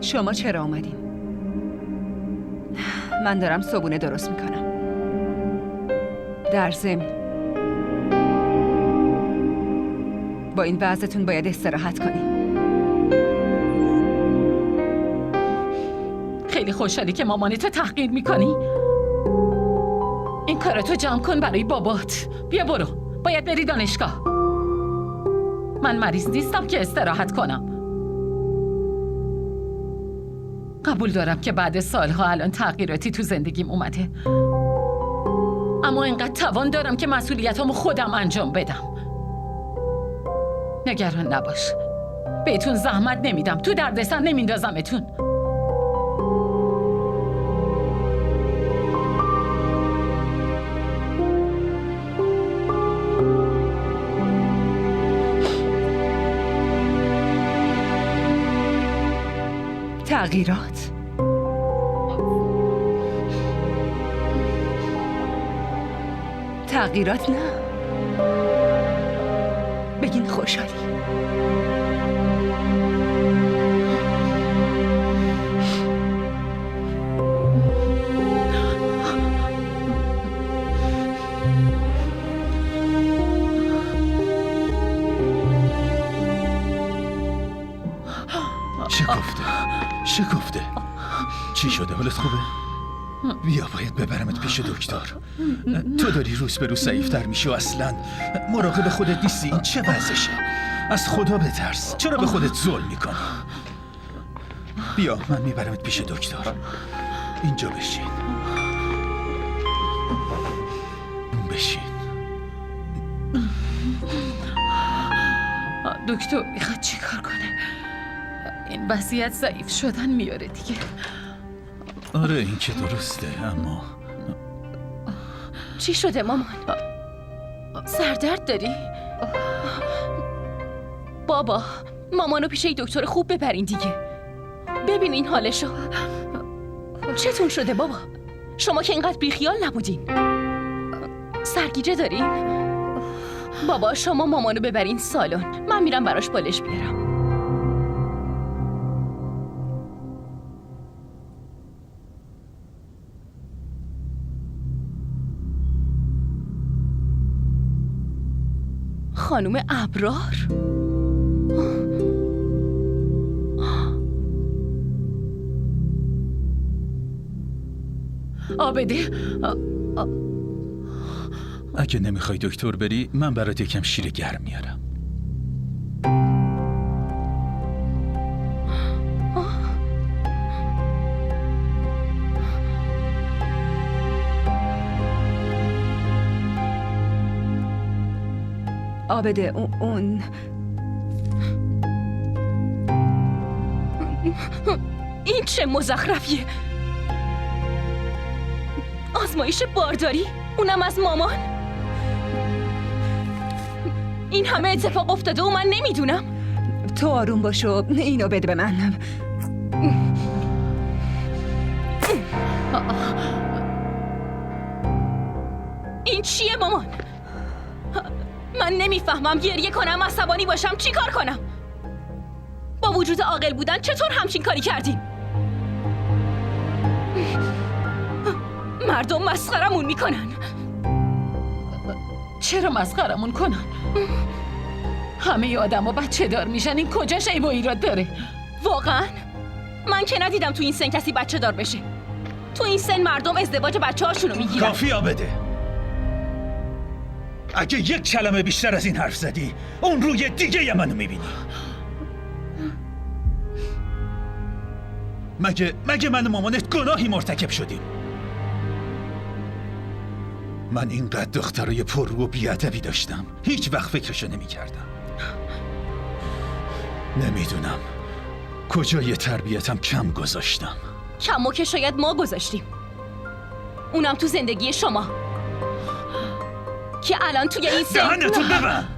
شما چرا آمدین؟ من دارم صبحونه درست میکنم. در ضمن با این وضعتون باید استراحت کنین. خیلی خوشحالی که مامانتو تحقیر میکنی. این کاراتو جمع کن برای بابات. بیا برو، باید بری دانشگاه. من مریض نیستم که استراحت کنم. قبول دارم که بعد سالها الان تغییراتی تو زندگیم اومده، اما اینقدر توان دارم که مسئولیتامو خودم انجام بدم. نگران نباش، بهتون زحمت نمیدم، تو دردسر نمیندازمتون. تغییرات؟ تغییرات نه، بگین خوشحالی. شکفته. چی شده؟ حالت خوبه؟ بیا باید ببرمت پیش دکتر. تو داری روز به روز ضعیف‌تر میشی و اصلاً مراقب خودت نیستی. این چه وضعشه؟ از خدا بترس. چرا به خودت ظلم میکنی؟ بیا من میبرمت پیش دکتر. اینجا بشین. بشین. دکتر میخواد چی کار کنه؟ این وضعیت ضعیف شدن میاره دیگه. آره این که درسته، اما چی شده مامان؟ سردرد داری؟ بابا مامانو پیش دکتر خوب ببرین دیگه. ببین این حالشو. چتون شده بابا؟ شما که اینقدر بیخیال نبودین. سرگیجه دارین؟ بابا شما مامانو ببرین سالن، من میرم براش بالش بیارم. خانم ابرار؟ آبده، اگه نمیخوای دکتر بری من برات یکم شیر گرم میارم. آبده اون این چه مزخرفیه؟ آزمایش بارداری؟ اونم از مامان؟ این همه اتفاق افتاده و من نمیدونم. تو آروم باش و اینو بده به من. این چیه مامان؟ من نمیفهمم. گریه کنم، عصبانی باشم، چی کار کنم؟ با وجود عاقل بودن چطور همچین کاری کردین؟ مردم مسخرمون میکنن. چرا مسخرمون کنن؟ همه آدم ها بچه دار میشن، این کجاش عیب و ایراد داره؟ واقعا؟ من که ندیدم تو این سن کسی بچه دار بشه. تو این سن مردم ازدواج بچه هاشونو میگیرن. کافی آبده. اگه یک کلمه بیشتر از این حرف زدی اون روی دیگه ی منو میبینی. مگه من و مامانت گناهی مرتکب شدیم؟ من اینقدر دخترای پررو و بی‌ادبی داشتم هیچ وقت فکرشو نمی‌کردم. نمیدونم کجای تربیتم کم گذاشتم. کمو که شاید ما گذاشتیم، اونم تو زندگی شما که الان توی این سن. دهنتو ببند.